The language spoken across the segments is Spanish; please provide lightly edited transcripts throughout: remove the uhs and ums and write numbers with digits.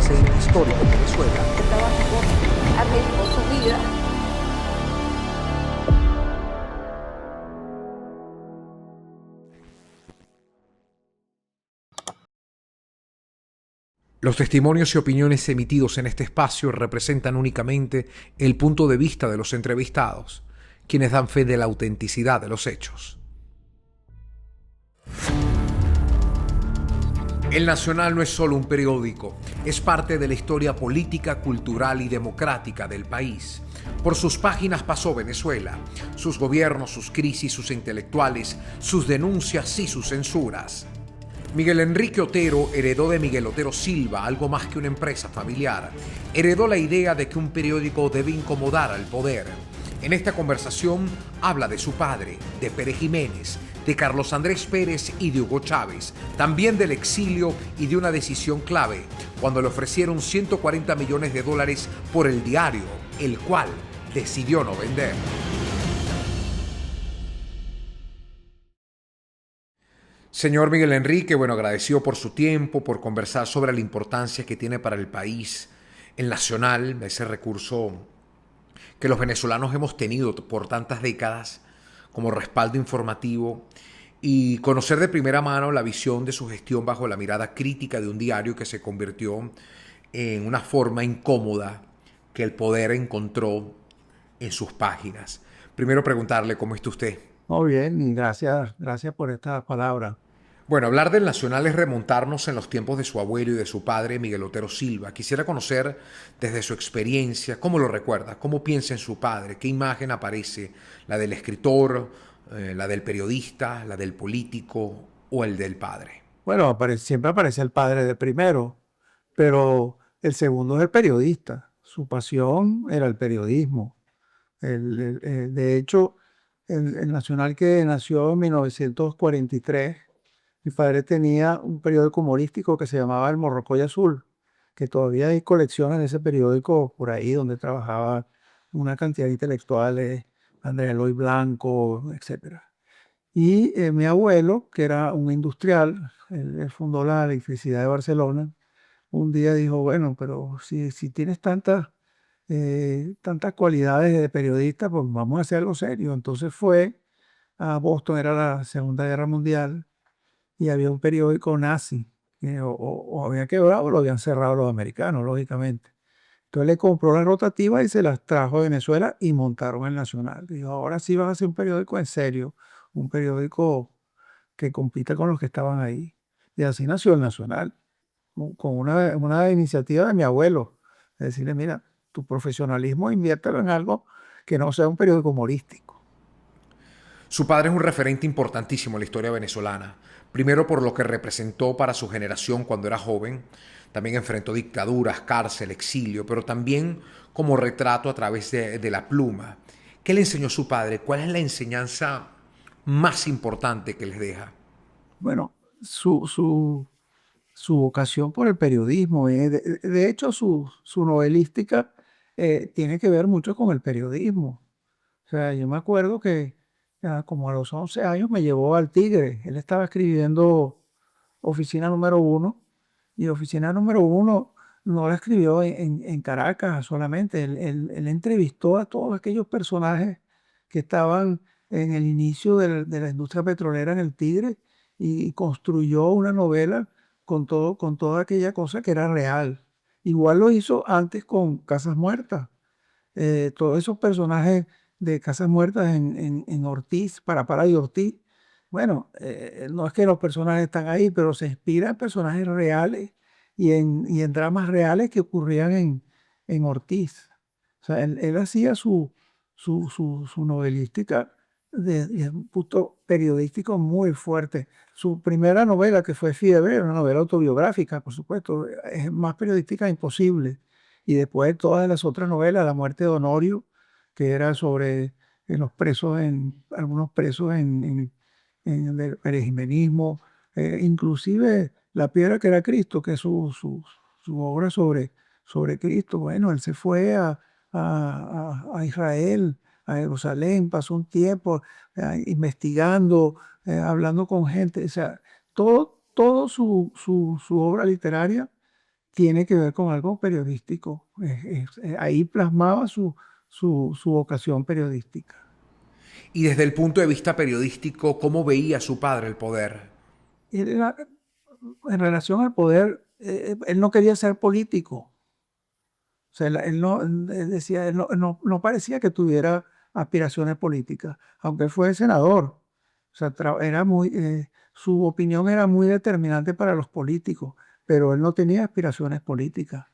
ese histórico Venezuela. Arriesgó su vida. Los testimonios y opiniones emitidos en este espacio representan únicamente el punto de vista de los entrevistados, quienes dan fe de la autenticidad de los hechos. El Nacional no es solo un periódico, es parte de la historia política, cultural y democrática del país. Por sus páginas pasó Venezuela, sus gobiernos, sus crisis, sus intelectuales, sus denuncias y sus censuras. Miguel Enrique Otero heredó de Miguel Otero Silva algo más que una empresa familiar. Heredó la idea de que un periódico debe incomodar al poder. En esta conversación habla de su padre, de Pérez Jiménez, de Carlos Andrés Pérez y de Hugo Chávez, también del exilio y de una decisión clave, cuando le ofrecieron 140 millones de dólares por el diario, el cual decidió no vender. Señor Miguel Enrique, bueno, agradecido por su tiempo, por conversar sobre la importancia que tiene para el país el nacional, ese recurso que los venezolanos hemos tenido por tantas décadas como respaldo informativo, y conocer de primera mano la visión de su gestión bajo la mirada crítica de un diario que se convirtió en una forma incómoda que el poder encontró en sus páginas. Primero preguntarle cómo está usted. Muy bien, gracias por estas palabras. Bueno, hablar del Nacional es remontarnos en los tiempos de su abuelo y de su padre, Miguel Otero Silva. Quisiera conocer desde su experiencia, cómo lo recuerda, cómo piensa en su padre, qué imagen aparece, la del escritor, la del periodista, la del político o el del padre. Bueno, siempre aparece el padre de primero, pero el segundo es el periodista. Su pasión era el periodismo. De hecho, el Nacional, que nació en 1943, mi padre tenía un periódico humorístico que se llamaba El Morrocoy Azul, que todavía hay colecciones de ese periódico por ahí, donde trabajaba una cantidad de intelectuales, Andrés Eloy Blanco, etcétera. Y mi abuelo, que era un industrial, él fundó la electricidad de Barcelona, un día dijo, bueno, pero si tienes tantas cualidades de periodista, pues vamos a hacer algo serio. Entonces fue a Boston, era la Segunda Guerra Mundial, y había un periódico nazi, que o había quebrado o lo habían cerrado los americanos, lógicamente. Entonces le compró la rotativa y se las trajo a Venezuela y montaron el Nacional. Dijo, ahora sí vas a hacer un periódico en serio, un periódico que compita con los que estaban ahí. Y así nació el Nacional, con una iniciativa de mi abuelo. Es decirle, mira, tu profesionalismo inviértelo en algo que no sea un periódico humorístico. Su padre es un referente importantísimo en la historia venezolana. Primero por lo que representó para su generación cuando era joven. También enfrentó dictaduras, cárcel, exilio, pero también como retrato a través de la pluma. ¿Qué le enseñó su padre? ¿Cuál es la enseñanza más importante que les deja? Bueno, su vocación por el periodismo, de hecho su novelística tiene que ver mucho con el periodismo. O sea, yo me acuerdo que como a los 11 años me llevó al Tigre. Él estaba escribiendo Oficina número uno, y Oficina número uno no la escribió en Caracas solamente. Él entrevistó a todos aquellos personajes que estaban en el inicio de la industria petrolera en el Tigre, y construyó una novela con toda aquella cosa que era real. Igual lo hizo antes con Casas Muertas. Todos esos personajes de Casas Muertas en Ortiz, Parapara y Ortiz. Bueno, no es que los personajes están ahí, pero se inspira en personajes reales y en dramas reales que ocurrían en Ortiz. O sea, él hacía su novelística de un punto periodístico muy fuerte. Su primera novela, que fue Fiebre, era una novela autobiográfica, por supuesto, es más periodística imposible. Y después todas las otras novelas, La muerte de Honorio, que era sobre los presos, algunos presos en el perejimenismo, inclusive La piedra que era Cristo, que es su obra sobre Cristo. Bueno, él se fue a Israel, a Jerusalén, pasó un tiempo investigando, hablando con gente. O sea, todo su obra literaria tiene que ver con algo periodístico. Ahí plasmaba su vocación periodística. Y desde el punto de vista periodístico, ¿cómo veía su padre el poder? Él era- en relación al poder, él no quería ser político. O sea, él no, él decía, él no parecía que tuviera aspiraciones políticas, aunque él fue senador. O sea, era su opinión era muy determinante para los políticos, pero él no tenía aspiraciones políticas.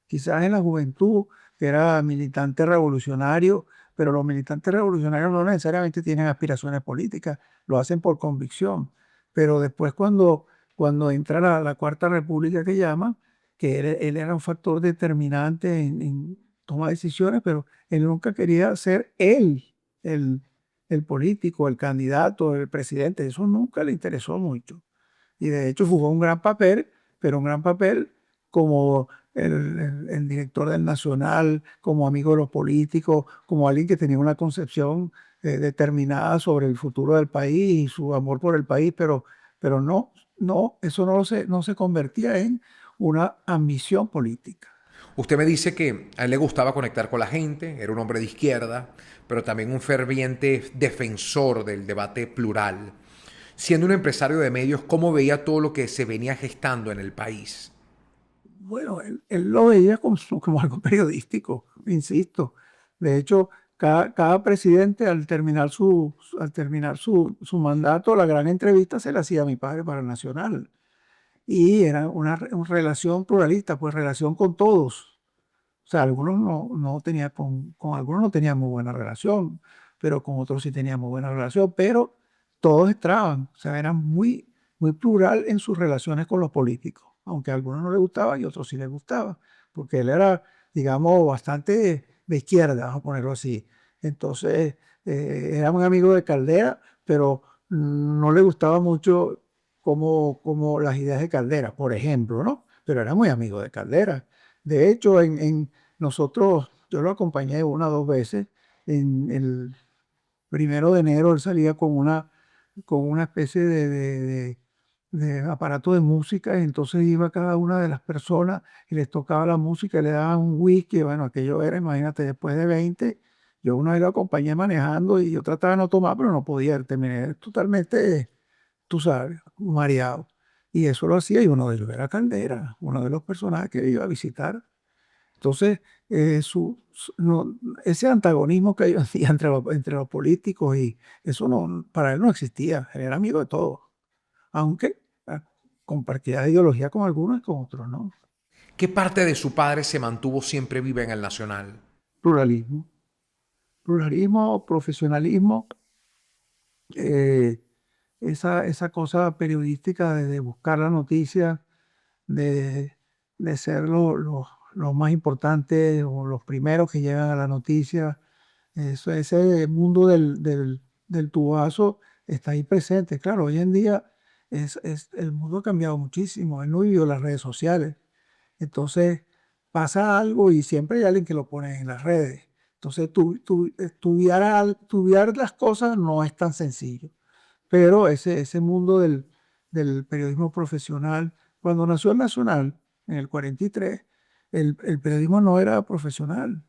Quizás en la juventud, que era militante revolucionario, pero los militantes revolucionarios no necesariamente tienen aspiraciones políticas, lo hacen por convicción. Pero después cuando entra la Cuarta República que llaman, que él era un factor determinante en toma de decisiones, pero él nunca quería ser él el, el político, el candidato, el presidente. Eso nunca le interesó mucho. Y de hecho jugó un gran papel, pero un gran papel como el director del Nacional, como amigo de los políticos, como alguien que tenía una concepción determinada sobre el futuro del país y su amor por el país, pero eso no se convertía en una ambición política. Usted me dice que a él le gustaba conectar con la gente, era un hombre de izquierda, pero también un ferviente defensor del debate plural. Siendo un empresario de medios, ¿cómo veía todo lo que se venía gestando en el país? Bueno, él lo veía como algo periodístico, insisto. De hecho, cada presidente al terminar su mandato, la gran entrevista se la hacía a mi padre para el Nacional. Y era una relación pluralista, pues relación con todos. O sea, algunos no tenía con algunos no tenía muy buena relación, pero con otros sí tenía muy buena relación, pero todos entraban. O sea, era muy plural en sus relaciones con los políticos, aunque a algunos no les gustaba y a otros sí les gustaba, porque él era, digamos, bastante de izquierda, vamos a ponerlo así. Entonces, era un amigo de Caldera, pero no le gustaba mucho como las ideas de Caldera, por ejemplo, ¿no? Pero era muy amigo de Caldera. De hecho, yo lo acompañé una o dos veces. En el 1 de enero él salía con una especie de aparato de música, y entonces iba a cada una de las personas y les tocaba la música y le daban un whisky. Bueno, aquello era, imagínate, después de 20, yo una vez lo acompañé manejando y yo trataba de no tomar, pero no podía, terminé totalmente, tú sabes, mareado. Y eso lo hacía, y uno de ellos era Caldera, uno de los personajes que iba a visitar. Entonces, ese antagonismo que hay hoy en día entre los políticos, y eso para él no existía. Él era amigo de todos, aunque compartía ideología con algunos y con otros, ¿no? ¿Qué parte de su padre se mantuvo siempre viva en el Nacional? Pluralismo, pluralismo, profesionalismo, eh, esa cosa periodística de buscar la noticia, de, de ser los más importantes o los primeros que llegan a la noticia. Ese mundo del tubazo está ahí presente. Claro, hoy en día el mundo ha cambiado muchísimo. Él no vivió las redes sociales. Entonces pasa algo y siempre hay alguien que lo pone en las redes. Entonces estudiar las cosas no es tan sencillo. Pero ese mundo del periodismo profesional, cuando nació el Nacional en el 43, el periodismo no era profesional.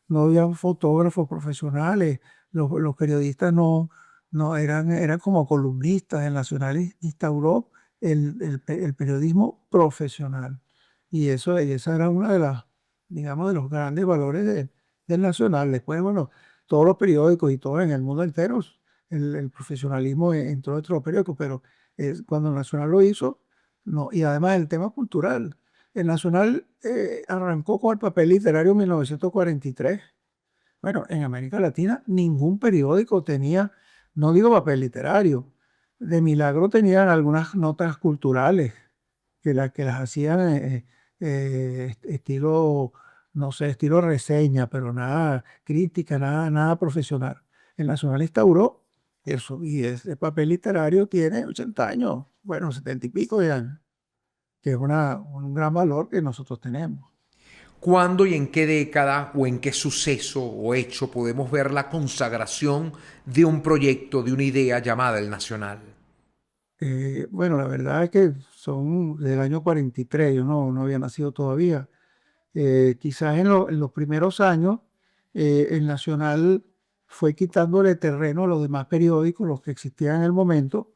No había fotógrafos profesionales, los periodistas no eran como columnistas. El Nacional instauró el periodismo profesional. Y esa era una de las, digamos, de los grandes valores del Nacional. Después, bueno, todos los periódicos y todo en el mundo entero, el profesionalismo entró dentro de los periódicos, pero cuando el Nacional lo hizo, no. Y además el tema cultural. El Nacional arrancó con el papel literario en 1943. Bueno, en América Latina ningún periódico tenía, no digo papel literario, de milagro tenían algunas notas culturales que las hacían estilo, no sé, estilo reseña, pero nada crítica, nada profesional. El Nacional instauró eso, y ese papel literario tiene 80 años, bueno, 70 y pico de años, que es un gran valor que nosotros tenemos. ¿Cuándo y en qué década o en qué suceso o hecho podemos ver la consagración de un proyecto, de una idea llamada el Nacional? Bueno, la verdad es que son del año 43, yo no había nacido todavía. Quizás en los primeros años, el Nacional fue quitándole terreno a los demás periódicos, los que existían en el momento,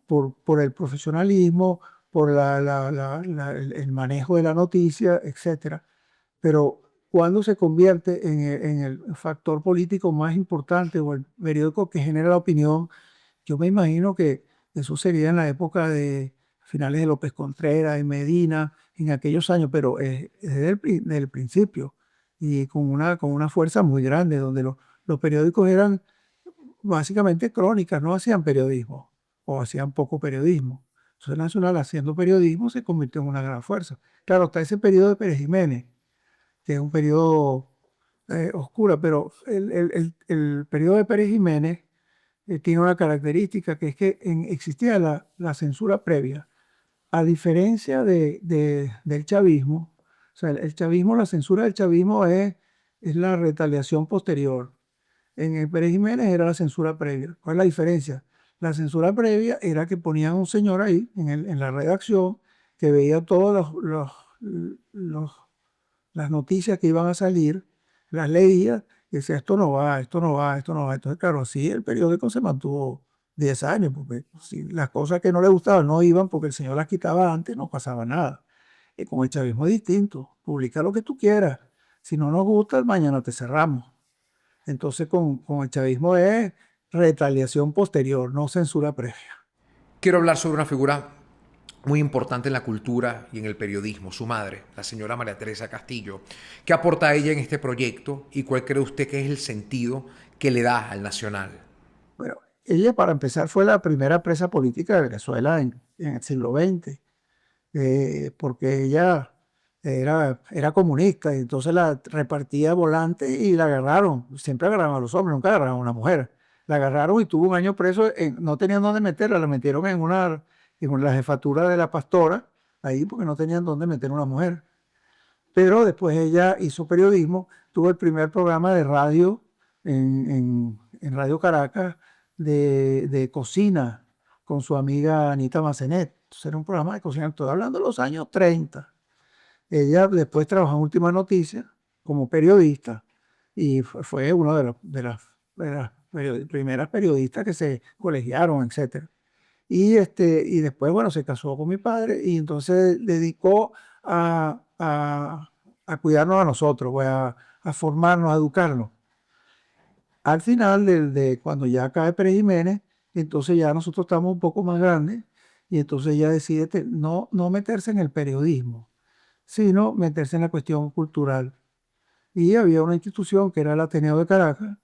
por el profesionalismo, por el manejo de la noticia, etcétera. Pero cuando se convierte en el factor político más importante o el periódico que genera la opinión, yo me imagino que eso sería en la época de finales de López Contreras, de Medina, en aquellos años, pero desde desde el principio y con una fuerza muy grande, donde los periódicos eran básicamente crónicas, no hacían periodismo o hacían poco periodismo. Entonces Nacional, haciendo periodismo, se convirtió en una gran fuerza. Claro, está ese periodo de Pérez Jiménez, que es un periodo oscuro, pero el periodo de Pérez Jiménez tiene una característica que es que existía la censura previa. A diferencia del chavismo, o sea, el chavismo, la censura del chavismo es la retaliación posterior. En el Pérez Jiménez era la censura previa. ¿Cuál es la diferencia? La censura previa era que ponían un señor ahí en la redacción que veía todas los las noticias que iban a salir, las leía y decía, esto no va, esto no va, esto no va. Entonces, claro, así el periódico se mantuvo 10 años, porque si las cosas que no le gustaban no iban porque el señor las quitaba antes, no pasaba nada. Y con el chavismo es distinto, publica lo que tú quieras. Si no nos gusta, mañana te cerramos. Entonces, con el chavismo es retaliación posterior, no censura previa. Quiero hablar sobre una figura muy importante en la cultura y en el periodismo, su madre, la señora María Teresa Castillo. ¿Qué aporta ella en este proyecto y cuál cree usted que es el sentido que le da al Nacional? Bueno, ella, para empezar, fue la primera presa política de Venezuela en el siglo XX. Porque ella era comunista y entonces la repartía volante y la agarraron. Siempre agarraron a los hombres, nunca agarraron a una mujer. La agarraron y tuvo un año preso, no tenían dónde meterla, la metieron en la jefatura de la pastora, ahí porque no tenían dónde meter una mujer. Pero después ella hizo periodismo, tuvo el primer programa de radio en Radio Caracas de cocina con su amiga Anita Macenet. Entonces era un programa de cocina, estoy hablando de los años 30. Ella después trabajó en Última Noticia como periodista y fue una de las primeras periodistas que se colegiaron, etcétera. Y después, bueno, se casó con mi padre y entonces dedicó a cuidarnos a nosotros, pues, a formarnos, a educarnos. Al final, cuando ya cae Pérez Jiménez, entonces ya nosotros estamos un poco más grandes y entonces ella decide no meterse en el periodismo, sino meterse en la cuestión cultural. Y había una institución que era el Ateneo de Caracas,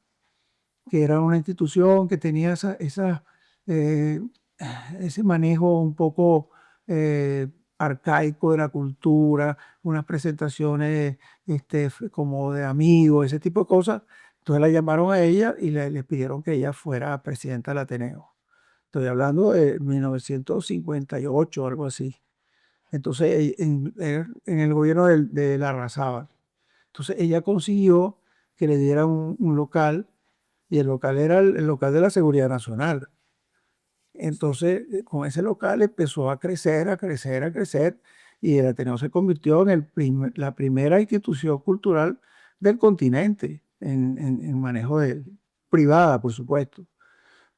que era una institución que tenía eh, ese manejo un poco arcaico de la cultura, unas presentaciones como de amigos, ese tipo de cosas. Entonces la llamaron a ella y le pidieron que ella fuera presidenta del Ateneo. Estoy hablando de 1958 o algo así. Entonces, en el gobierno de Larrazábal. Entonces, ella consiguió que le dieran un local y el local era el local de la Seguridad Nacional. Entonces, con ese local empezó a crecer, a crecer, a crecer, y el Ateneo se convirtió en la primera institución cultural del continente en manejo privada, por supuesto.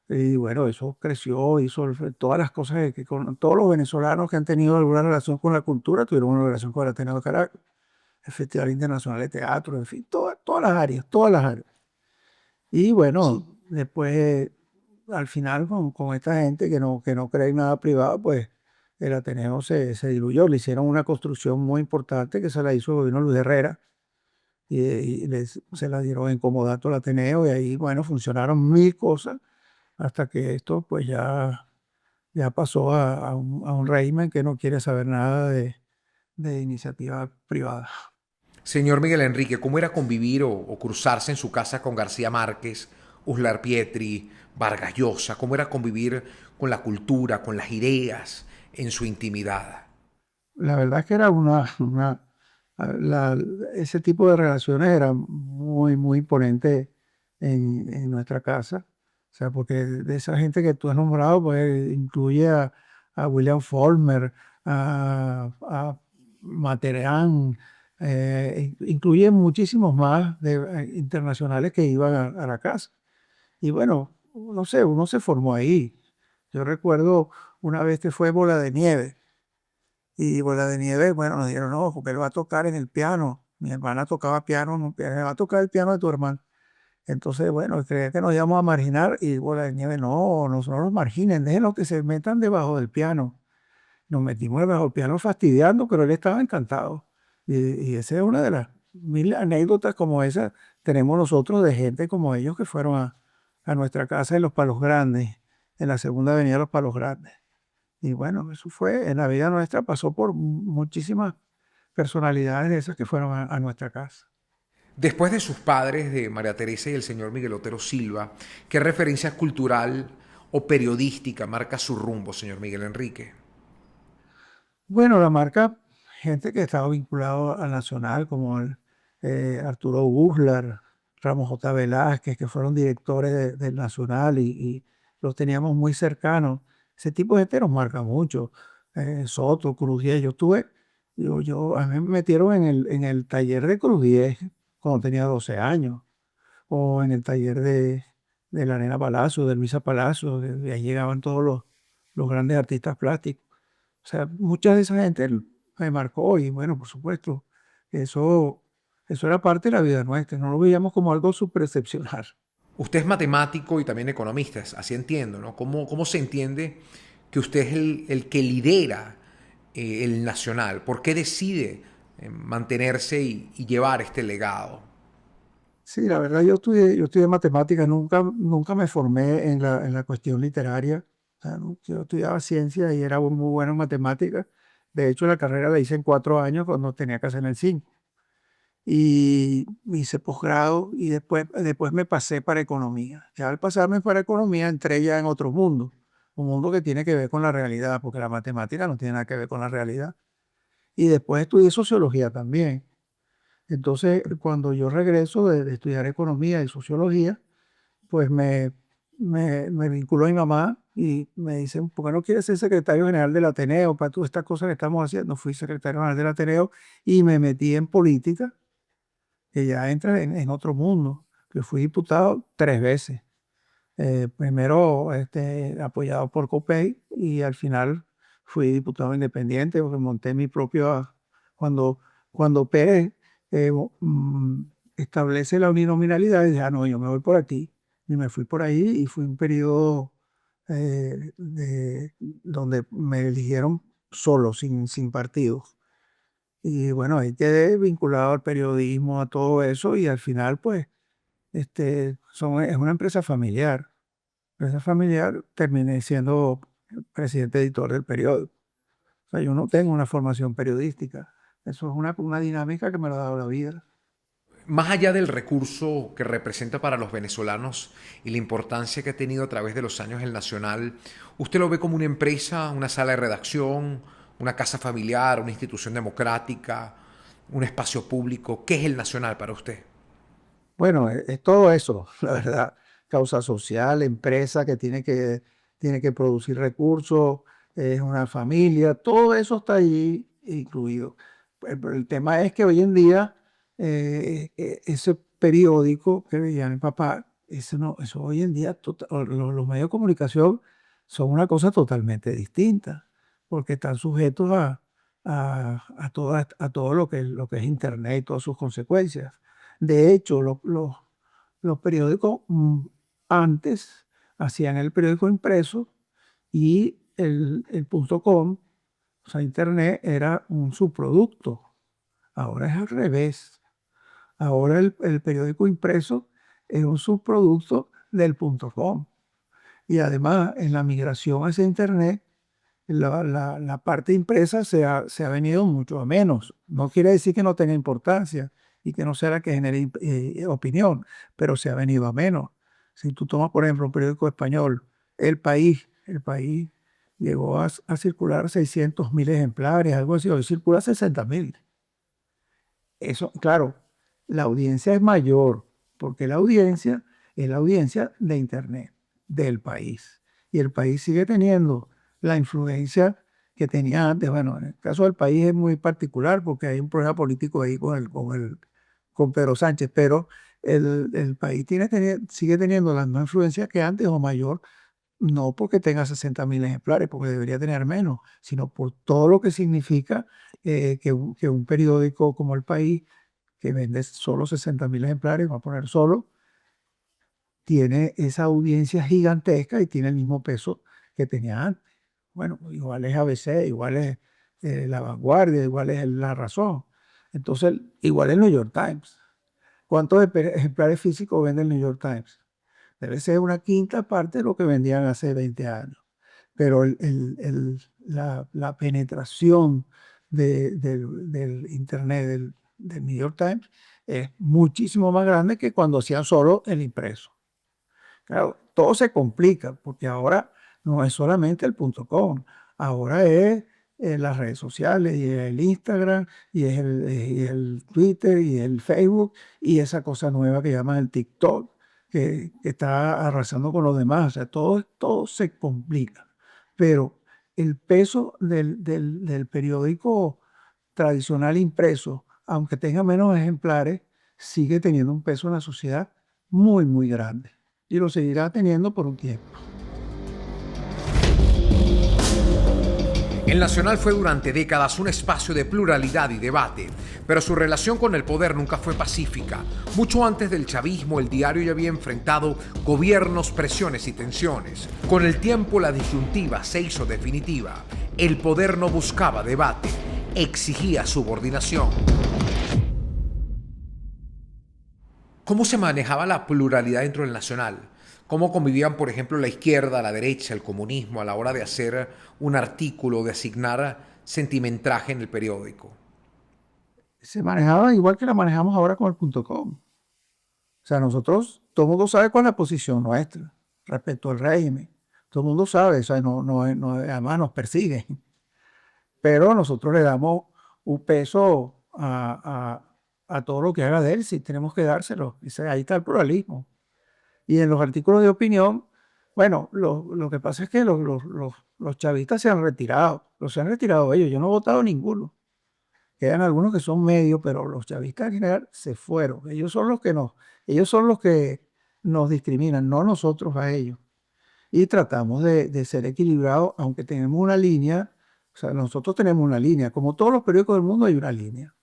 Y bueno, eso creció, hizo todas las cosas que con todos los venezolanos que han tenido alguna relación con la cultura tuvieron una relación con el Ateneo de Caracas, el Festival Internacional de Teatro, en fin, todas las áreas, todas las áreas. Y Sí. bueno, después, al final, con esta gente que no cree en nada privado, pues el Ateneo se diluyó. Le hicieron una construcción muy importante que se la hizo el gobierno de Luis Herrera y se la dieron en comodato al Ateneo y ahí, bueno, funcionaron mil cosas hasta que esto pues ya pasó a un régimen que no quiere saber nada de iniciativa privada. Señor Miguel Enrique, ¿cómo era convivir o cruzarse en su casa con García Márquez, Uslar Pietri, Vargas Llosa? ¿Cómo era convivir con la cultura, con las ideas en su intimidad? La verdad es que era la- ese tipo de relaciones era muy, muy imponente en nuestra casa. O sea, porque de esa gente que tú has nombrado, pues incluye a William Faulkner, a Materán, incluye muchísimos más internacionales que iban a la casa. Y bueno, no sé, uno se formó ahí. Yo recuerdo una vez que fue Bola de Nieve. Y Bola de Nieve, bueno, nos dijeron, no, porque él va a tocar en el piano. Mi hermana tocaba piano, no, él va a tocar el piano de tu hermano. Entonces, bueno, creía que nos íbamos a marginar y Bola de Nieve, no, no los marginen, déjenlos que se metan debajo del piano. Nos metimos debajo del piano fastidiando, pero él estaba encantado. Y esa es una de las mil anécdotas como esa tenemos nosotros de gente como ellos que fueron a nuestra casa en Los Palos Grandes, en la segunda avenida de Los Palos Grandes. Y bueno, eso fue, en la vida nuestra pasó por muchísimas personalidades de esas que fueron a nuestra casa. Después de sus padres, de María Teresa y el señor Miguel Otero Silva, ¿qué referencia cultural o periodística marca su rumbo, señor Miguel Enrique? Bueno, la marca, gente que estaba vinculado al Nacional, como Arturo Uslar, Ramos J. Velázquez, que fueron directores del Nacional y los teníamos muy cercanos. Ese tipo de gente nos marca mucho. Soto, Cruz Diez. A mí me metieron en el taller de Cruz Diez cuando tenía 12 años, o en el taller de la Nena Palacio, de Luisa Palacio, de ahí llegaban todos los grandes artistas plásticos. O sea, mucha de esa gente me marcó y bueno, por supuesto, eso, eso era parte de la vida nuestra, no lo veíamos como algo súper excepcional. Usted es matemático y también economista, así entiendo, ¿no? ¿Cómo se entiende que usted es el que lidera el Nacional? ¿Por qué decide mantenerse y llevar este legado? Sí, la verdad yo estudié matemáticas, nunca me formé en la cuestión literaria. O sea, yo estudiaba ciencia y era muy bueno en matemáticas. De hecho, la carrera la hice en 4 años cuando tenía que hacer en el 5. Y hice posgrado y después me pasé para economía. Ya al pasarme para economía entré ya en otro mundo, un mundo que tiene que ver con la realidad, porque la matemática no tiene nada que ver con la realidad. Y después estudié sociología también. Entonces, cuando yo regreso de estudiar economía y sociología, pues me vinculó mi mamá y me dice, ¿por qué no quieres ser secretario general del Ateneo para todas estas cosas que estamos haciendo? Fui secretario general del Ateneo y me metí en política, que ya entra en otro mundo. Yo fui diputado 3 veces. Primero apoyado por COPEI y al final fui diputado independiente porque monté mi propio... Cuando, cuando Pérez establece la uninominalidad, dije, ah, no, yo me voy por aquí. Y me fui por ahí y fui un periodo donde me eligieron solo, sin partidos. Y bueno, ahí quedé vinculado al periodismo, a todo eso y al final pues es una empresa familiar. Empresa familiar, terminé siendo presidente editor del periódico. O sea, yo no tengo una formación periodística. Eso es una dinámica que me lo ha dado la vida. Más allá del recurso que representa para los venezolanos y la importancia que ha tenido a través de los años el Nacional, ¿usted lo ve como una empresa, una sala de redacción, una casa familiar, una institución democrática, un espacio público? ¿Qué es el Nacional para usted? Bueno, es todo eso, la verdad. Causa social, empresa que tiene que producir recursos, es una familia, todo eso está allí incluido. Pero el tema es que hoy en día ese periódico que veía mi papá, eso, no, eso hoy en día, los medios de comunicación son una cosa totalmente distinta, porque están sujetos a todo lo que es Internet y todas sus consecuencias. De hecho, los periódicos antes hacían el periódico impreso y el punto .com, o sea, Internet, era un subproducto. Ahora es al revés. Ahora el periódico impreso es un subproducto del punto .com. Y además, en la migración hacia Internet, la parte impresa se ha venido mucho a menos. No quiere decir que no tenga importancia y que no sea la que genere opinión, pero se ha venido a menos. Si tú tomas, por ejemplo, un periódico español, El País llegó a circular 600.000 ejemplares, algo así, hoy circula 60.000. Eso, claro, la audiencia es mayor, porque la audiencia es la audiencia de Internet. del país. Y el país sigue teniendo la influencia que tenía antes. Bueno, en el caso del país es muy particular porque hay un problema político ahí con Pedro Sánchez, pero el país sigue teniendo la misma influencia que antes o mayor, no porque tenga 60.000 ejemplares, porque debería tener menos, sino por todo lo que significa que un periódico como El País, que vende solo 60.000 ejemplares, va a poner solo, tiene esa audiencia gigantesca y tiene el mismo peso que tenía antes. Bueno, igual es ABC, igual es La Vanguardia, igual es La Razón. Entonces, igual es el New York Times. ¿Cuántos ejemplares físicos vende el New York Times? Debe ser una quinta parte de lo que vendían hace 20 años. Pero la penetración del Internet, del New York Times, es muchísimo más grande que cuando hacían solo el impreso. Claro, todo se complica porque ahora no es solamente el .com, ahora es las redes sociales y el Instagram y el Twitter y el Facebook y esa cosa nueva que llaman el TikTok que está arrasando con los demás. O sea, todo se complica. Pero el peso del periódico tradicional impreso, aunque tenga menos ejemplares, sigue teniendo un peso en la sociedad muy, muy grande y lo seguirá teniendo por un tiempo. El Nacional fue durante décadas un espacio de pluralidad y debate, pero su relación con el poder nunca fue pacífica. Mucho antes del chavismo, el diario ya había enfrentado gobiernos, presiones y tensiones. Con el tiempo, la disyuntiva se hizo definitiva. El poder no buscaba debate, exigía subordinación. ¿Cómo se manejaba la pluralidad dentro del Nacional? ¿Cómo convivían, por ejemplo, la izquierda, la derecha, el comunismo a la hora de hacer un artículo, de asignar sentimentraje en el periódico? Se manejaba igual que la manejamos ahora con el .com. O sea, nosotros, todo el mundo sabe cuál es la posición nuestra respecto al régimen. Todo el mundo sabe, o sea, además nos persiguen. Pero nosotros le damos un peso a todo lo que haga de él, si tenemos que dárselo. Ahí está el pluralismo. Y en los artículos de opinión, bueno, lo que pasa es que los chavistas se han retirado. Se han retirado ellos. Yo no he votado ninguno. Quedan algunos que son medios, pero los chavistas en general se fueron. Ellos son los que nos discriminan, no nosotros a ellos. Y tratamos de ser equilibrados, aunque tenemos una línea. O sea, nosotros tenemos una línea. Como todos los periódicos del mundo hay una línea.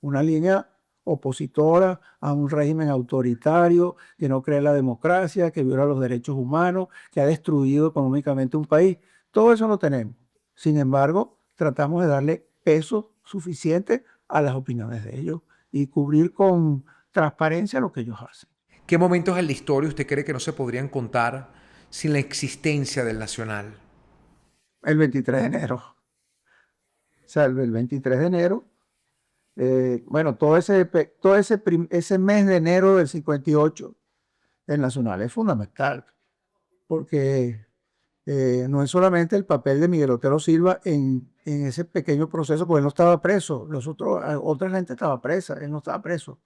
Una línea opositora a un régimen autoritario que no cree en la democracia, que viola los derechos humanos, que ha destruido económicamente un país. Todo eso lo tenemos. Sin embargo, tratamos de darle peso suficiente a las opiniones de ellos y cubrir con transparencia lo que ellos hacen. ¿Qué momentos en la historia usted cree que no se podrían contar sin la existencia del Nacional? El 23 de enero. O sea, el 23 de enero, bueno, ese mes de enero del 58, el Nacional es fundamental, porque no es solamente el papel de Miguel Otero Silva en ese pequeño proceso, porque él no estaba preso, otra gente estaba presa, él no estaba preso.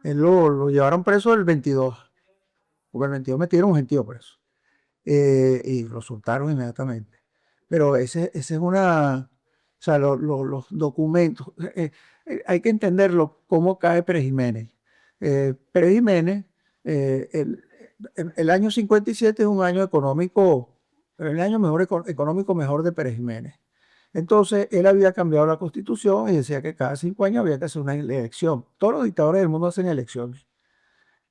Él lo llevaron preso el 22, porque el 22 metieron un gentío preso, y lo soltaron inmediatamente. Pero ese es una, o sea, los documentos, hay que entenderlo, cómo cae Pérez Jiménez. Pérez Jiménez, el año 57 es un año económico, el año económico mejor de Pérez Jiménez. Entonces, él había cambiado la constitución y decía que cada 5 años había que hacer una elección. Todos los dictadores del mundo hacen elecciones.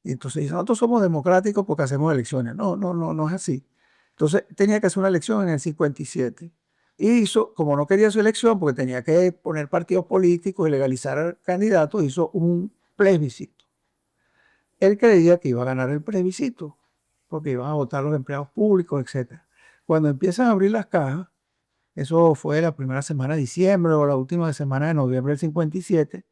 Y entonces dice, nosotros somos democráticos porque hacemos elecciones. No es así. Entonces, tenía que hacer una elección en el 57. Y hizo, como no quería su elección, porque tenía que poner partidos políticos y legalizar candidatos, hizo un plebiscito. Él creía que iba a ganar el plebiscito, porque iban a votar los empleados públicos, etc. Cuando empiezan a abrir las cajas, eso fue la primera semana de diciembre o la última semana de noviembre del 57,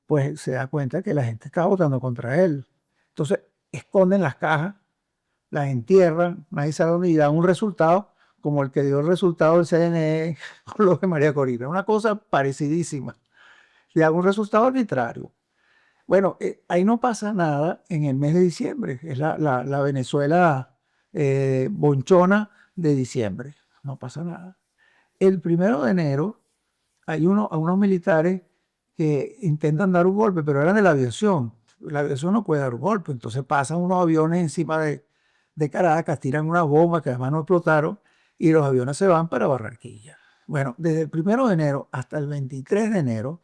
pues se da cuenta que la gente estaba votando contra él. Entonces, esconden las cajas, las entierran, nadie sabe dónde, y dan un resultado como el que dio el resultado del CNE con lo de María Corina. Una cosa parecidísima. Le dan un resultado arbitrario. Bueno, ahí no pasa nada en el mes de diciembre. Es la Venezuela bonchona de diciembre. No pasa nada. El 1 de enero hay unos militares que intentan dar un golpe, pero eran de la aviación. La aviación no puede dar un golpe, entonces pasan unos aviones encima de Caracas, tiran unas bombas que además no explotaron y los aviones se van para Barranquilla. Bueno, desde el 1 de enero hasta el 23 de enero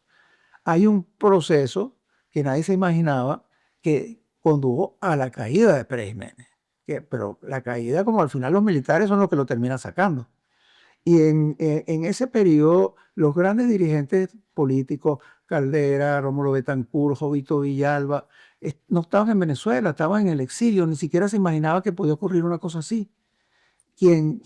hay un proceso que nadie se imaginaba que condujo a la caída de Pérez Jiménez. Pero la caída, como al final los militares son los que lo terminan sacando. Y en ese periodo, los grandes dirigentes políticos, Caldera, Rómulo Betancourt, Jovito Villalba, no estaban en Venezuela, estaban en el exilio, ni siquiera se imaginaba que podía ocurrir una cosa así. Quien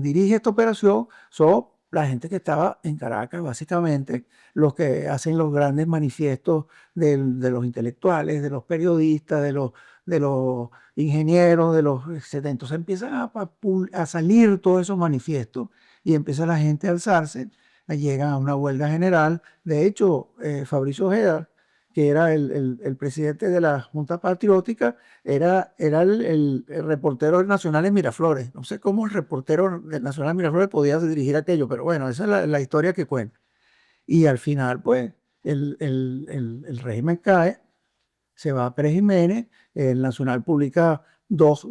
dirige esta operación son la gente que estaba en Caracas, básicamente, los que hacen los grandes manifiestos de los intelectuales, de los periodistas, de los ingenieros, etc. Entonces empiezan a salir todos esos manifiestos y empieza la gente a alzarse, llegan a una huelga general. De hecho, Fabricio Ojeda, que era el presidente de la Junta Patriótica, era el reportero del Nacional en Miraflores. No sé cómo el reportero del Nacional en Miraflores podía dirigir aquello, pero bueno, esa es la historia que cuenta. Y al final, pues, el régimen cae, se va a Pérez Jiménez, el Nacional publica dos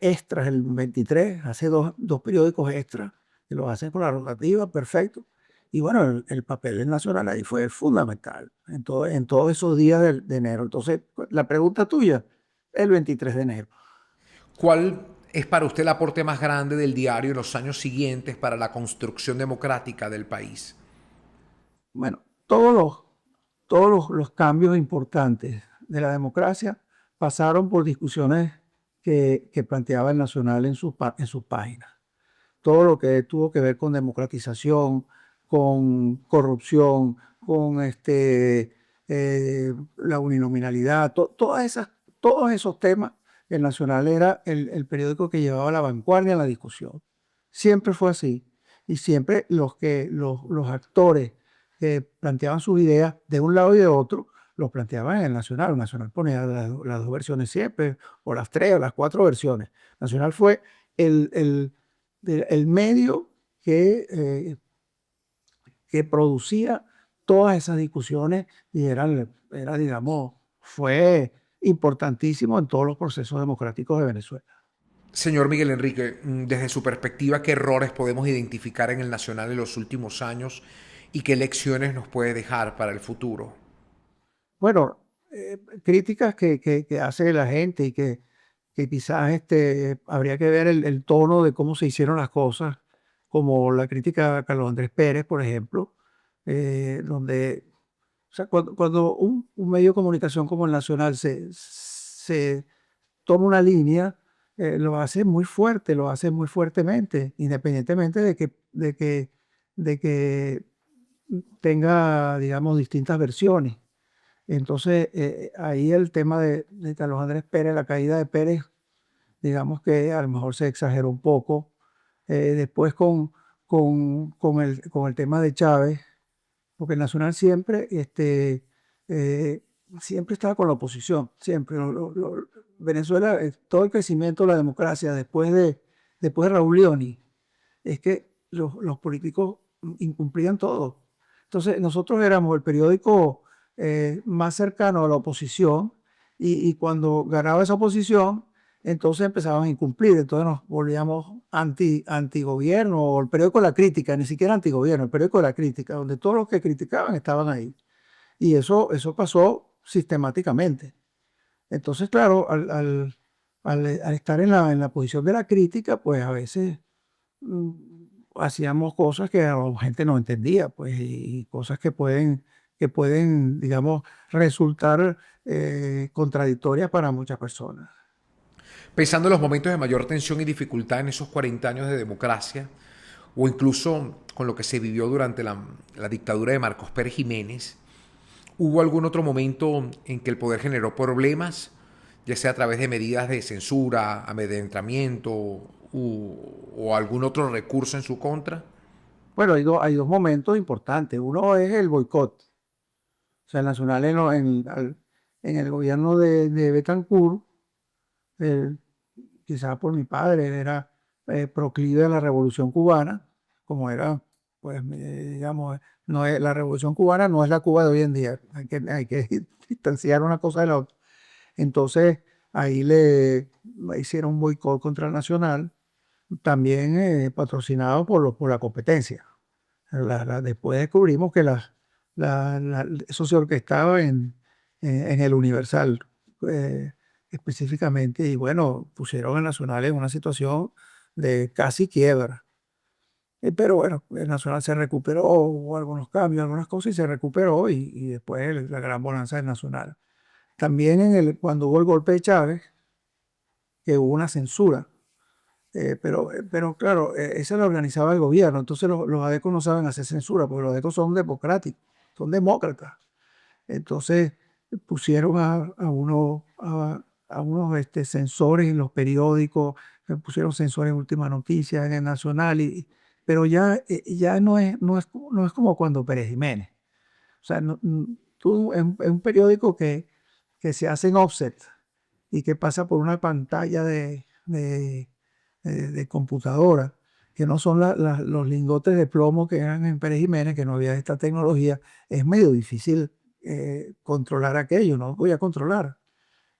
extras el 23, hace dos periódicos extras, que los hacen con la rotativa, perfecto. Y bueno, el papel del Nacional ahí fue fundamental en todos esos días de enero. Entonces, la pregunta tuya, el 23 de enero. ¿Cuál es para usted el aporte más grande del diario en los años siguientes para la construcción democrática del país? Bueno, todos los cambios importantes de la democracia pasaron por discusiones que planteaba el Nacional en sus páginas. Todo lo que tuvo que ver con democratización, con corrupción, con la uninominalidad, todos esos temas, el Nacional era el periódico que llevaba la vanguardia en la discusión. Siempre fue así. Y siempre los actores que planteaban sus ideas de un lado y de otro, los planteaban en el Nacional. El Nacional ponía las dos versiones siempre, o las tres o las cuatro versiones. Nacional fue el medio que producía todas esas discusiones y digamos, fue importantísimo en todos los procesos democráticos de Venezuela. Señor Miguel Enrique, desde su perspectiva, ¿qué errores podemos identificar en el Nacional en los últimos años y qué lecciones nos puede dejar para el futuro? Bueno, críticas que hace la gente y que quizás habría que ver el tono de cómo se hicieron las cosas, como la crítica a Carlos Andrés Pérez, por ejemplo, donde, o sea, cuando un medio de comunicación como el Nacional se toma una línea, lo hace muy fuerte, lo hace muy fuertemente, independientemente de que tenga, digamos, distintas versiones. Entonces, ahí el tema de Carlos Andrés Pérez, la caída de Pérez, digamos que a lo mejor se exageró un poco. Después con el tema de Chávez, porque el Nacional siempre estaba con la oposición, siempre. Venezuela, todo el crecimiento de la democracia después de Raúl Leoni, es que los políticos incumplían todo. Entonces, nosotros éramos el periódico más cercano a la oposición y cuando ganaba esa oposición, entonces empezaban a incumplir. Entonces nos volvíamos antigobierno, o el periódico de la crítica, ni siquiera antigobierno, el periódico de la crítica, donde todos los que criticaban estaban ahí. Y eso pasó sistemáticamente. Entonces, claro, al estar en la posición de la crítica, pues a veces mm, hacíamos cosas que la gente no entendía, pues, y cosas que pueden, digamos, resultar contradictorias para muchas personas. Pensando en los momentos de mayor tensión y dificultad en esos 40 años de democracia, o incluso con lo que se vivió durante la dictadura de Marcos Pérez Jiménez, ¿hubo algún otro momento en que el poder generó problemas, ya sea a través de medidas de censura, amedrentamiento o algún otro recurso en su contra? Bueno, hay dos momentos importantes. Uno es el boicot. O sea, el Nacional en el gobierno de Betancourt, quizás por mi padre, él era proclive a la Revolución Cubana, como era, pues, digamos, la Revolución Cubana no es la Cuba de hoy en día, hay que distanciar una cosa de la otra. Entonces, ahí le hicieron un boicot contra el Nacional, también patrocinado por la competencia. Después descubrimos que eso se orquestaba en el Universal, eh, específicamente, y bueno, pusieron al Nacional en una situación de casi quiebra. Pero bueno, el Nacional se recuperó, hubo algunos cambios, algunas cosas, y se recuperó, y después la gran bonanza del Nacional. También cuando hubo el golpe de Chávez, que hubo una censura, pero claro, esa la organizaba el gobierno, entonces los ADECOS no saben hacer censura, porque los ADECOS son democráticos, son demócratas. Entonces pusieron a unos censores en los periódicos, pusieron censores en Última Noticia, en el Nacional, pero ya no es como cuando Pérez Jiménez. O sea, tú en un periódico que se hace en offset y que pasa por una pantalla de computadora, que no son los lingotes de plomo que eran en Pérez Jiménez, que no había esta tecnología, es medio difícil controlar aquello, no voy a controlar.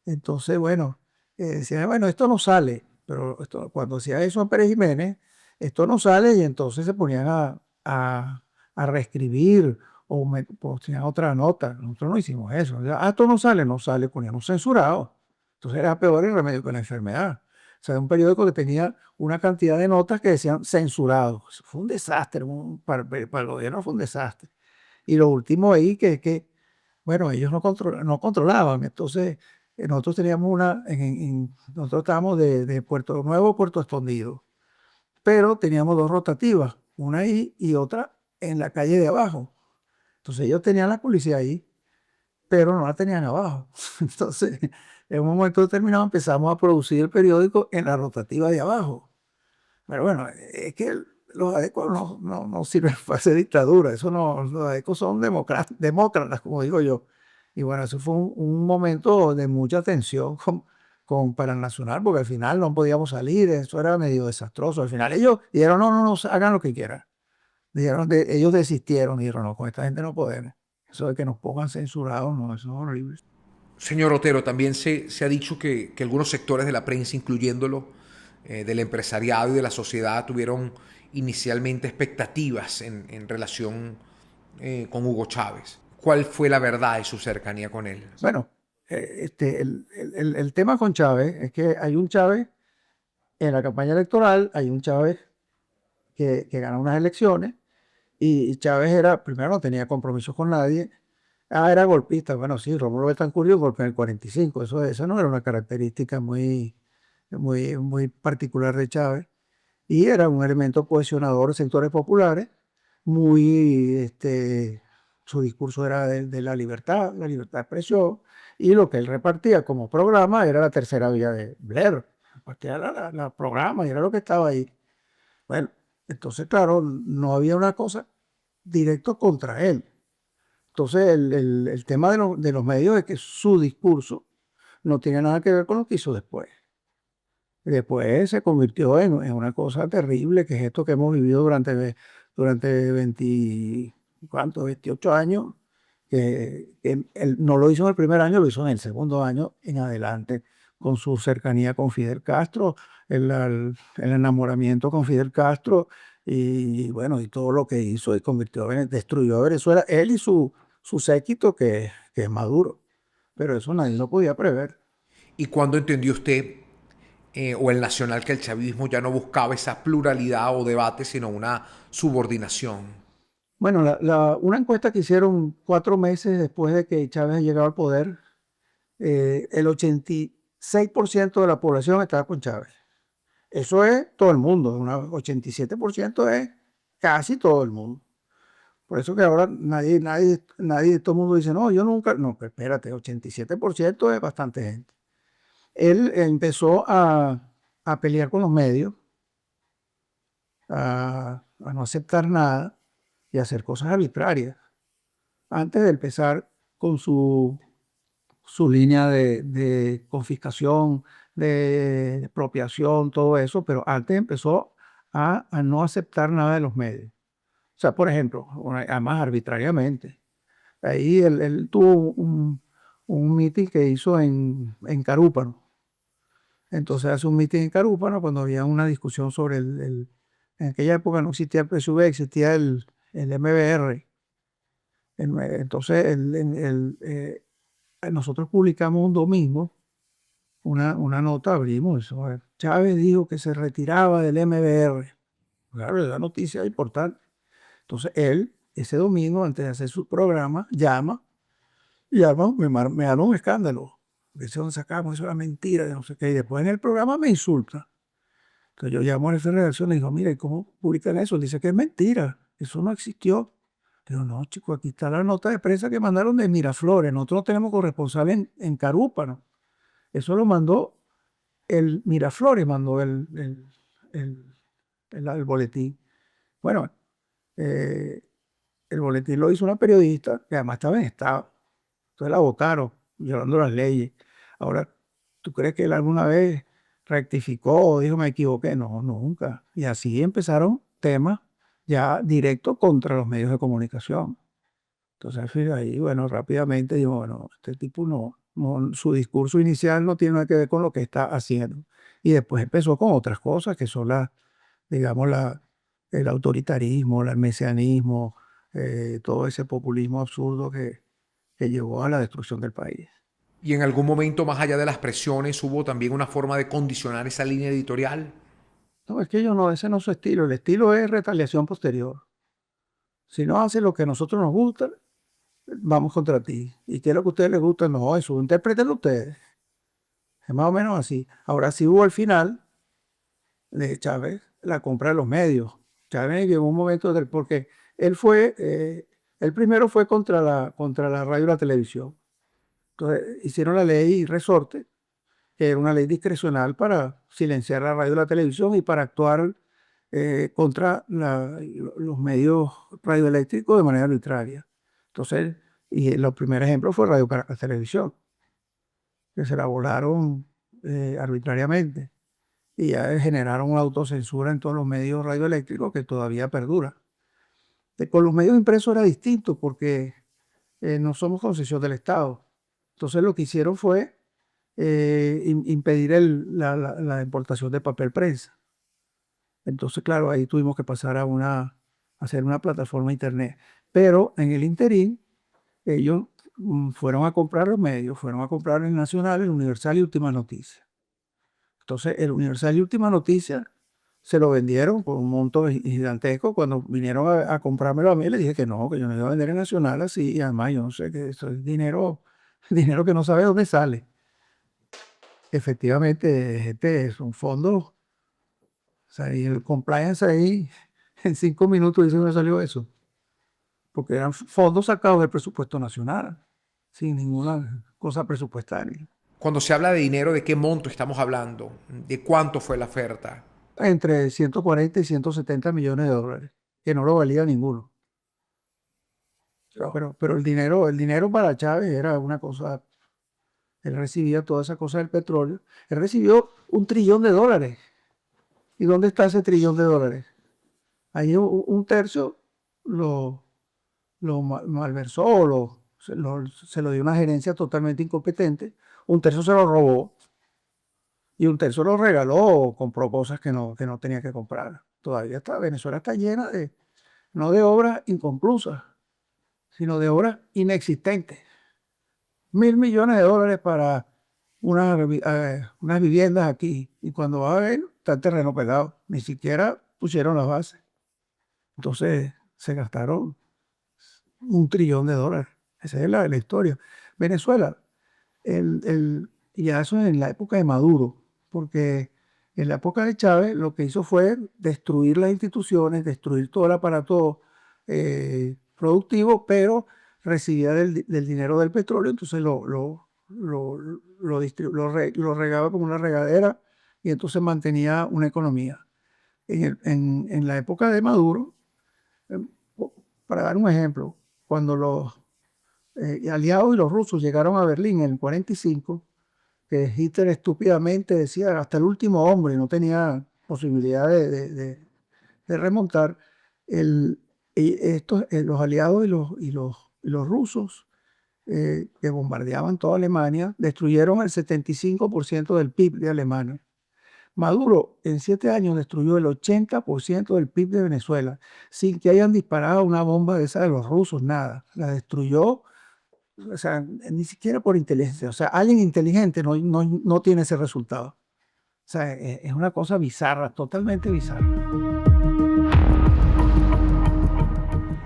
Entonces, bueno, decían, bueno, esto no sale, pero cuando hacía eso en Pérez Jiménez, esto no sale y entonces se ponían a reescribir o tenían otra nota. Nosotros no hicimos eso. O sea, esto no sale, poníamos censurado. Entonces era peor el remedio que la enfermedad. O sea, un periódico que tenía una cantidad de notas que decían censurado. Eso fue un desastre, para el gobierno fue un desastre. Y lo último ahí bueno, ellos no controlaban. Entonces, nosotros teníamos nosotros estábamos de Puerto Nuevo a Puerto Escondido, pero teníamos dos rotativas, una ahí y otra en la calle de abajo. Entonces ellos tenían la policía ahí, pero no la tenían abajo. Entonces, en un momento determinado empezamos a producir el periódico en la rotativa de abajo. Pero bueno, es que los adecos no sirven para hacer dictadura. Eso no, los adecos son demócratas, como digo yo. Y bueno, eso fue un momento de mucha tensión para el Nacional, porque al final no podíamos salir, eso era medio desastroso. Al final ellos dijeron, no, hagan lo que quieran. Ellos desistieron y dijeron, no, con esta gente no podemos. Eso de que nos pongan censurados, no, eso es horrible. Señor Otero, también se ha dicho que algunos sectores de la prensa, incluyéndolo del empresariado y de la sociedad, tuvieron inicialmente expectativas en relación con Hugo Chávez. ¿Cuál fue la verdad de su cercanía con él? Bueno, el tema con Chávez es que hay un Chávez en la campaña electoral, hay un Chávez que gana unas elecciones y Chávez primero no tenía compromisos con nadie. Era golpista. Bueno, sí, Rómulo Betancourt dio un golpe en el 45. Eso no era una característica muy particular de Chávez. Y era un elemento cohesionador de sectores populares. Su discurso era de la libertad de expresión. Y lo que él repartía como programa era la tercera vía de Blair. Repartía la programa y era lo que estaba ahí. Bueno, entonces, claro, no había una cosa directo contra él. Entonces, el tema de los medios es que su discurso no tiene nada que ver con lo que hizo después. Después se convirtió en una cosa terrible, que es esto que hemos vivido durante 20, ¿cuánto? 28 años, que él no lo hizo en el primer año, lo hizo en el segundo año en adelante, con su cercanía con Fidel Castro, el enamoramiento con Fidel Castro, y bueno, y todo lo que hizo, y destruyó a Venezuela, él y su séquito, que es Maduro. Pero eso nadie lo podía prever. ¿Y cuándo entendió usted o el Nacional que el chavismo ya no buscaba esa pluralidad o debate, sino una subordinación? Bueno, una encuesta que hicieron 4 meses después de que Chávez llegaba al poder, el 86% de la población estaba con Chávez. Eso es todo el mundo, 87% es casi todo el mundo. Por eso que ahora nadie, todo el mundo dice, no, yo nunca, no, pero espérate, 87% es bastante gente. Él empezó a pelear con los medios, a no aceptar nada y a hacer cosas arbitrarias antes de empezar con su línea de confiscación de expropiación, todo eso, pero antes empezó a no aceptar nada de los medios. O sea, por ejemplo, además arbitrariamente. Ahí él tuvo un meeting que hizo en Carúpano. Entonces hace un meeting en Carúpano cuando había una discusión sobre en aquella época no existía el PSV, existía el MBR. Entonces nosotros publicamos un domingo una nota, abrimos eso. Chávez dijo que se retiraba del MBR. Claro, es una noticia importante. Entonces él, ese domingo, antes de hacer su programa, llama y me arma un escándalo. Dice, ¿dónde sacamos? Eso era mentira, de no sé qué. Y después en el programa me insulta. Entonces yo llamo a esa redacción y le digo, mire, ¿cómo publican eso? Él dice que es mentira, eso no existió. Digo, no, chico, aquí está la nota de prensa que mandaron de Miraflores. Nosotros no tenemos corresponsal en Carúpano. Eso lo mandó el Miraflores, mandó el, el boletín. Bueno, eh, el boletín lo hizo una periodista que además estaba en estado. Entonces la votaron, violando las leyes. Ahora, ¿tú crees que él alguna vez rectificó o dijo me equivoqué? No, nunca. Y así empezaron temas ya directos contra los medios de comunicación. Entonces, ahí, bueno, rápidamente digo, bueno, este tipo su discurso inicial no tiene nada que ver con lo que está haciendo. Y después empezó con otras cosas que son digamos, el autoritarismo, el mesianismo, todo ese populismo absurdo que llevó a la destrucción del país. Y en algún momento, más allá de las presiones, hubo también una forma de condicionar esa línea editorial. No, es que ellos no, ese no es su estilo. El estilo es retaliación posterior. Si no hace lo que a nosotros nos gusta, vamos contra ti. ¿Y qué es lo que a ustedes les gusta? No, eso interpretenlo ustedes. Es más o menos así. Ahora sí hubo al final de Chávez la compra de los medios. Chávez llegó un momento, porque él primero fue contra la radio y la televisión. Entonces hicieron la ley Resorte, que era una ley discrecional para silenciar la radio y la televisión y para actuar contra los medios radioeléctricos de manera arbitraria. Entonces, y los primeros ejemplos fue Radio Caracas Televisión, que se la volaron arbitrariamente y ya generaron una autocensura en todos los medios radioeléctricos que todavía perdura. Con los medios impresos era distinto porque no somos concesión del Estado. Entonces lo que hicieron fue impedir la importación de papel prensa. Entonces, claro, ahí tuvimos que pasar a hacer una plataforma internet. Pero en el interín, ellos fueron a comprar los medios, fueron a comprar el Nacional, el Universal y Última Noticia. Entonces, el Universal y Última Noticia se lo vendieron por un monto gigantesco. Cuando vinieron a comprármelo a mí, les dije que no, que yo no iba a vender el Nacional así. Y además, yo no sé, que eso es dinero, dinero que no sabe dónde sale. Efectivamente, este es un fondo. O sea, y el compliance ahí, en 5 minutos dice que me salió eso. Porque eran fondos sacados del presupuesto nacional, sin ninguna cosa presupuestaria. Cuando se habla de dinero, ¿de qué monto estamos hablando? ¿De cuánto fue la oferta? Entre 140 y 170 millones de dólares, que no lo valía ninguno. Pero el dinero para Chávez era una cosa. Él recibía toda esa cosa del petróleo. Él recibió $1 trillón. ¿Y dónde está ese $1 trillón? Ahí un tercio lo malversó, se lo dio una gerencia totalmente incompetente. Un tercio se lo robó y un tercio lo regaló o compró cosas que no tenía que comprar. Todavía Venezuela está llena no de obras inconclusas, sino de obras inexistentes. $1.000 millones para unas viviendas aquí. Y cuando va a ver, está el terreno pelado. Ni siquiera pusieron las bases. Entonces se gastaron $1 trillón. Esa es la historia. Venezuela, ya eso en la época de Maduro, porque en la época de Chávez lo que hizo fue destruir las instituciones, destruir todo el aparato productivo, pero recibía del dinero del petróleo, entonces lo regaba como una regadera y entonces mantenía una economía. En la época de Maduro, eh, para dar un ejemplo, cuando los aliados y los rusos llegaron a Berlín en el 45, que Hitler estúpidamente decía hasta el último hombre, no tenía posibilidad de remontar. Los aliados y los rusos que bombardeaban toda Alemania destruyeron el 75% del PIB de Alemania. Maduro en 7 años destruyó el 80% del PIB de Venezuela sin que hayan disparado una bomba de esa de los rusos, nada. La destruyó, o sea, ni siquiera por inteligencia. O sea, alguien inteligente no tiene ese resultado. O sea, es una cosa bizarra, totalmente bizarra.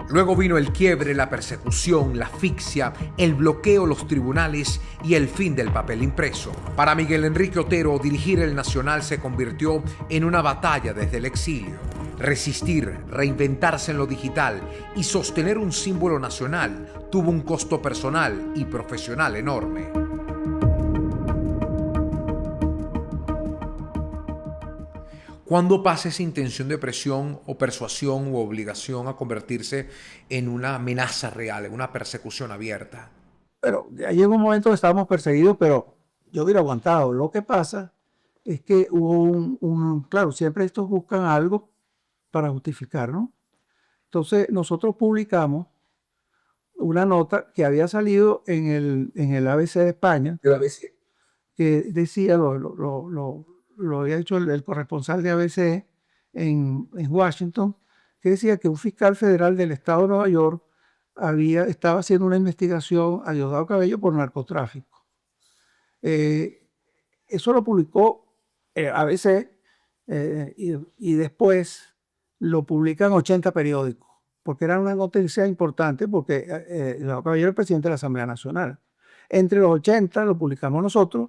Luego vino el quiebre, la persecución, la asfixia, el bloqueo, los tribunales y el fin del papel impreso. Para Miguel Enrique Otero, dirigir el Nacional se convirtió en una batalla desde el exilio. Resistir, reinventarse en lo digital y sostener un símbolo nacional tuvo un costo personal y profesional enorme. ¿Cuándo pasa esa intención de presión o persuasión u obligación a convertirse en una amenaza real, en una persecución abierta? Pero ya llegó un momento que estábamos perseguidos, pero yo hubiera aguantado. Lo que pasa es que hubo claro, siempre estos buscan algo para justificar, ¿no? Entonces nosotros publicamos una nota que había salido en el ABC de España, que decía, lo había hecho el corresponsal de ABC en Washington, que decía que un fiscal federal del estado de Nueva York estaba haciendo una investigación a Diosdado Cabello por narcotráfico. Eso lo publicó ABC y después lo publican 80 periódicos, porque era una noticia importante, porque Diosdado Cabello era el presidente de la Asamblea Nacional. Entre los 80 lo publicamos nosotros,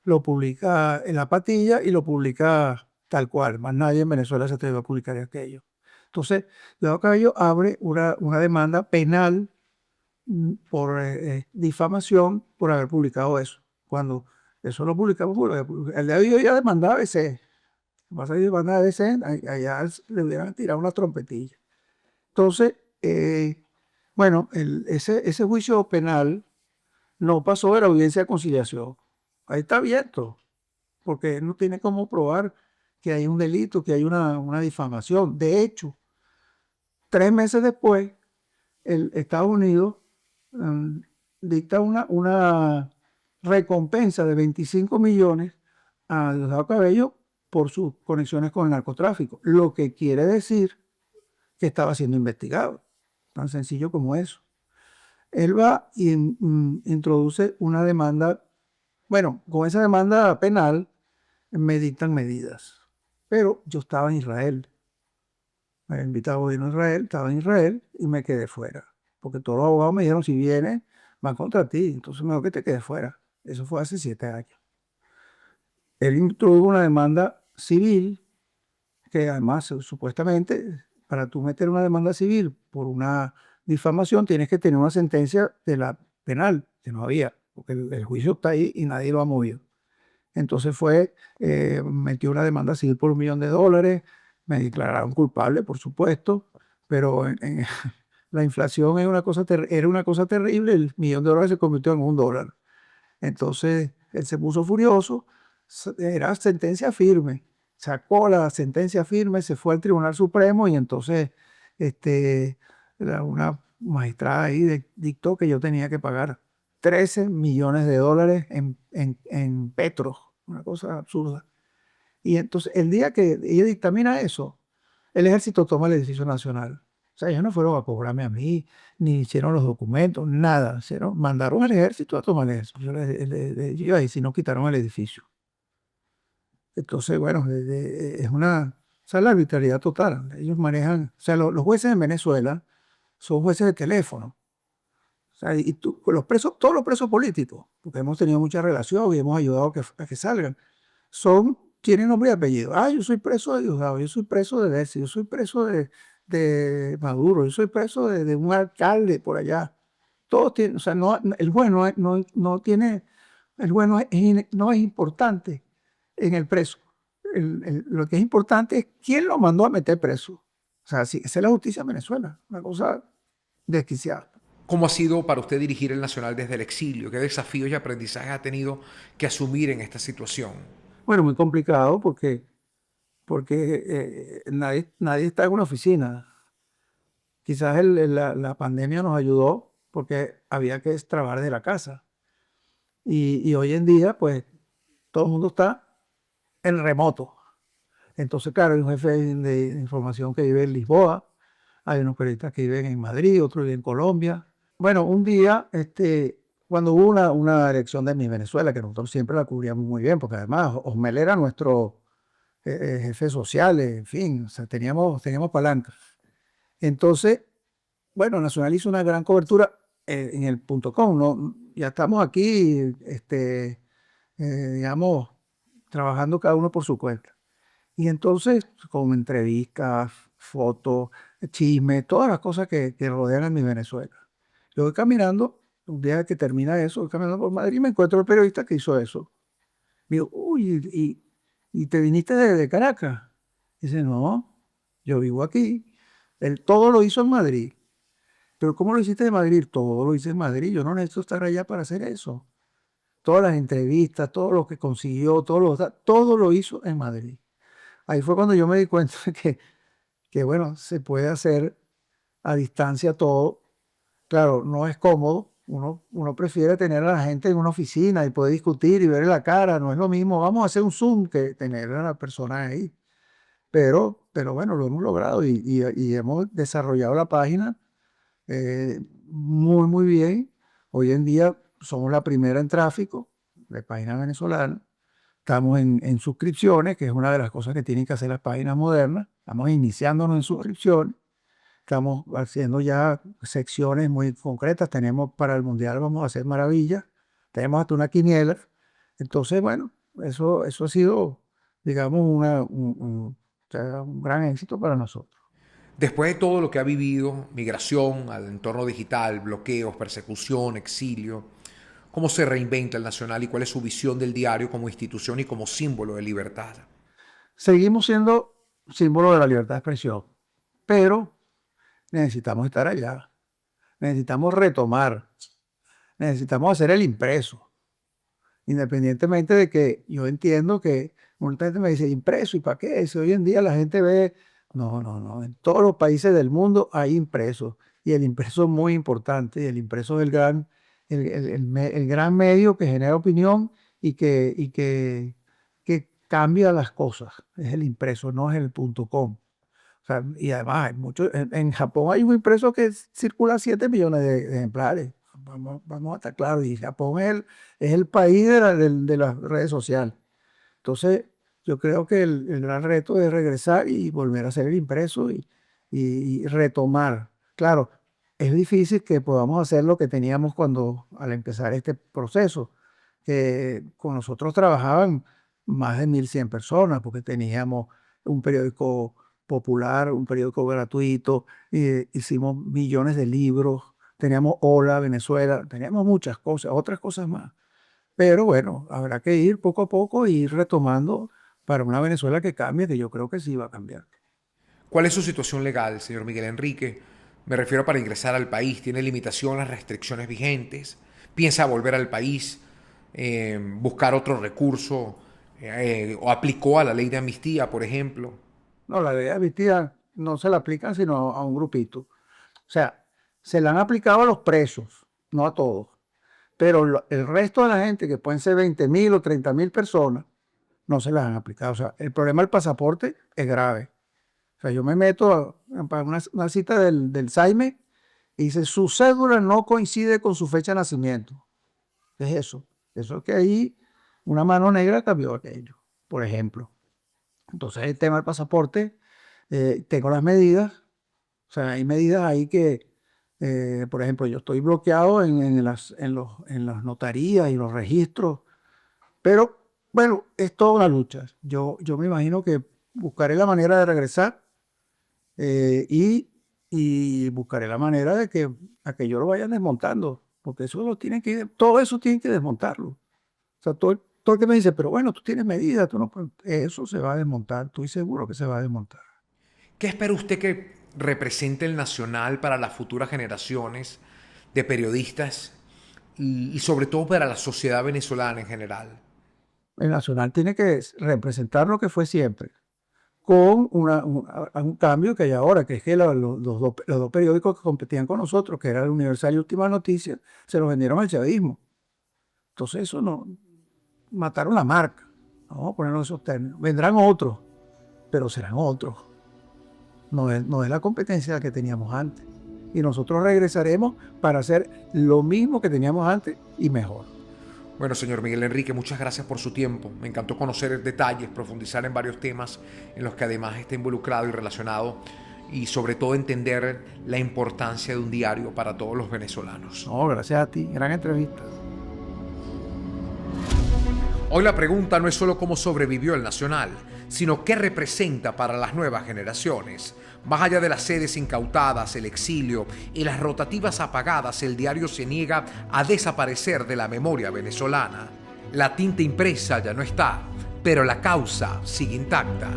lo publica en La Patilla y lo publica tal cual. Más nadie en Venezuela se atrevió a publicar aquello. Entonces, Diosdado Cabello abre una demanda penal por difamación por haber publicado eso. Cuando eso lo publicamos, el de hoy ya demandaba a ABC. Vas a demandar a ABC, allá le hubieran tirado una trompetilla. Entonces, bueno, ese juicio penal no pasó de la audiencia de conciliación. Ahí está abierto, porque no tiene cómo probar que hay un delito, que hay una difamación. De hecho, 3 meses después, Estados Unidos dicta una recompensa de 25 millones a Diosdado Cabello por sus conexiones con el narcotráfico, lo que quiere decir que estaba siendo investigado. Tan sencillo como eso. Él va y introduce una demanda. Bueno, con esa demanda penal me dictan medidas. Pero yo estaba en Israel. Me había invitado a ir a Israel, estaba en Israel y me quedé fuera. Porque todos los abogados me dijeron, si vienes, van contra ti. Entonces mejor que te quedes fuera. Eso fue hace 7 años. Él introdujo una demanda civil que además, supuestamente, para tú meter una demanda civil por una difamación, tienes que tener una sentencia de la penal, que no había, porque el juicio está ahí y nadie lo ha movido. Entonces metió una demanda civil por $1 millón, me declararon culpable, por supuesto, pero la inflación era una cosa terrible, el $1 millón se convirtió en $1. Entonces él se puso furioso, era sentencia firme, sacó la sentencia firme, se fue al Tribunal Supremo y entonces una magistrada ahí dictó que yo tenía que pagar $13 millones en petros, una cosa absurda. Y entonces el día que ella dictamina eso, el ejército toma el edificio nacional. O sea, ellos no fueron a cobrarme a mí, ni hicieron los documentos, nada. Mandaron al ejército a tomar eso. Yo iba ahí, si no quitaron el edificio. Entonces, bueno, es la arbitrariedad total. Ellos manejan, o sea, los jueces en Venezuela son jueces de teléfono. O sea, y todos los presos políticos, porque hemos tenido mucha relación y hemos ayudado a que salgan, tienen nombre y apellido. Yo soy preso de Diosdado, yo soy preso de Desi, yo soy preso de Maduro, yo soy preso de un alcalde por allá. Todos tienen, o sea, el juez no tiene, el juez no es importante en el preso. Lo que es importante es quién lo mandó a meter preso. O sea, esa es la justicia en Venezuela, una cosa desquiciada. ¿Cómo ha sido para usted dirigir el Nacional desde el exilio? ¿Qué desafíos y aprendizajes ha tenido que asumir en esta situación? Bueno, muy complicado porque nadie está en una oficina. Quizás la pandemia nos ayudó porque había que trabajar de la casa. Y hoy en día, pues, todo el mundo está en remoto. Entonces, claro, hay un jefe de información que vive en Lisboa, hay unos periodistas que viven en Madrid, otros viven en Colombia. Bueno, un día, cuando hubo una elección de mi Venezuela, que nosotros siempre la cubríamos muy bien, porque además Osmel era nuestro jefe social, en fin, o sea, teníamos palanca. Entonces, bueno, Nacional hizo una gran cobertura en el punto .com, ¿no? Ya estamos aquí, digamos, trabajando cada uno por su cuenta. Y entonces, con entrevistas, fotos, chismes, todas las cosas que rodean a mi Venezuela. Yo voy caminando, un día que termina eso, voy caminando por Madrid y me encuentro el periodista que hizo eso. Me digo, uy, ¿y te viniste de Caracas? Dice, no, yo vivo aquí. Él todo lo hizo en Madrid. Pero ¿cómo lo hiciste de Madrid? Todo lo hice en Madrid. Yo no necesito estar allá para hacer eso. Todas las entrevistas, todo lo que consiguió, todo lo hizo en Madrid. Ahí fue cuando yo me di cuenta que bueno, se puede hacer a distancia todo. Claro, no es cómodo. Uno prefiere tener a la gente en una oficina y poder discutir y ver la cara. No es lo mismo. Vamos a hacer un Zoom que tener a la persona ahí. Pero bueno, lo hemos logrado y hemos desarrollado la página muy, muy bien. Hoy en día somos la primera en tráfico de página venezolana. Estamos en suscripciones, que es una de las cosas que tienen que hacer las páginas modernas. Estamos iniciándonos en suscripciones. Estamos haciendo ya secciones muy concretas. Tenemos para el Mundial, vamos a hacer maravillas. Tenemos hasta una quiniela. Entonces, bueno, eso ha sido, digamos, o sea, un gran éxito para nosotros. Después de todo lo que ha vivido, migración al entorno digital, bloqueos, persecución, exilio, ¿cómo se reinventa el Nacional y cuál es su visión del diario como institución y como símbolo de libertad? Seguimos siendo símbolo de la libertad de expresión, pero necesitamos estar allá. Necesitamos retomar. Necesitamos hacer el impreso. Independientemente de que yo entiendo que mucha gente me dice, ¿impreso? ¿Y para qué? Si hoy en día la gente ve, no, no, no, en todos los países del mundo hay impresos. Y el impreso es muy importante. Y el impreso es el gran medio que genera opinión y que cambia las cosas. Es el impreso, no es el punto .com. O sea, y además, en Japón hay un impreso que circula a 7 millones de ejemplares. Vamos a estar claros. Y Japón es el país de las redes sociales. Entonces, yo creo que el gran reto es regresar y volver a hacer el impreso y retomar. Claro, es difícil que podamos hacer lo que teníamos al empezar este proceso, que con nosotros trabajaban más de 1.100 personas, porque teníamos un periódico popular, un periódico gratuito, hicimos millones de libros, teníamos Hola Venezuela, teníamos muchas cosas, otras cosas más. Pero bueno, habrá que ir poco a poco e ir retomando para una Venezuela que cambie, que yo creo que sí va a cambiar. ¿Cuál es su situación legal, señor Miguel Enrique? Me refiero para ingresar al país. ¿Tiene limitación las restricciones vigentes? ¿Piensa volver al país? ¿Buscar otro recurso? ¿O aplicó a la ley de amnistía, por ejemplo? No, la ley de amnistía no se la aplican sino a un grupito. O sea, se la han aplicado a los presos, no a todos. Pero el resto de la gente, que pueden ser 20.000 o 30.000 personas, no se las han aplicado. O sea, el problema del pasaporte es grave. O sea, yo me meto para una cita del SAIME y dice, su cédula no coincide con su fecha de nacimiento. ¿Qué es eso? Eso es que ahí una mano negra cambió aquello, por ejemplo. Entonces, el tema del pasaporte, tengo las medidas. O sea, hay medidas ahí que, por ejemplo, yo estoy bloqueado en las notarías y los registros, pero bueno, es toda una lucha. Yo me imagino que buscaré la manera de regresar y buscaré la manera de que aquello lo vayan desmontando, porque todo eso tienen que desmontarlo. O sea, todo el que me dice, pero bueno, tú tienes medidas, tú no puedes, eso se va a desmontar, estoy seguro que se va a desmontar. ¿Qué espera usted que represente el Nacional para las futuras generaciones de periodistas y sobre todo para la sociedad venezolana en general? El Nacional tiene que representar lo que fue siempre, con un cambio que hay ahora, que es que los dos periódicos que competían con nosotros, que era el Universal y Última Noticia, se los vendieron al chavismo. Entonces eso no, mataron la marca, vamos a ponerlo en esos términos. Vendrán otros, pero serán otros. No es la competencia que teníamos antes. Y nosotros regresaremos para hacer lo mismo que teníamos antes y mejor. Bueno, señor Miguel Enrique, muchas gracias por su tiempo. Me encantó conocer detalles, profundizar en varios temas en los que además está involucrado y relacionado, y sobre todo entender la importancia de un diario para todos los venezolanos. No, gracias a ti. Gran entrevista. Hoy la pregunta no es solo cómo sobrevivió el Nacional, sino qué representa para las nuevas generaciones. Más allá de las sedes incautadas, el exilio y las rotativas apagadas, el diario se niega a desaparecer de la memoria venezolana. La tinta impresa ya no está, pero la causa sigue intacta.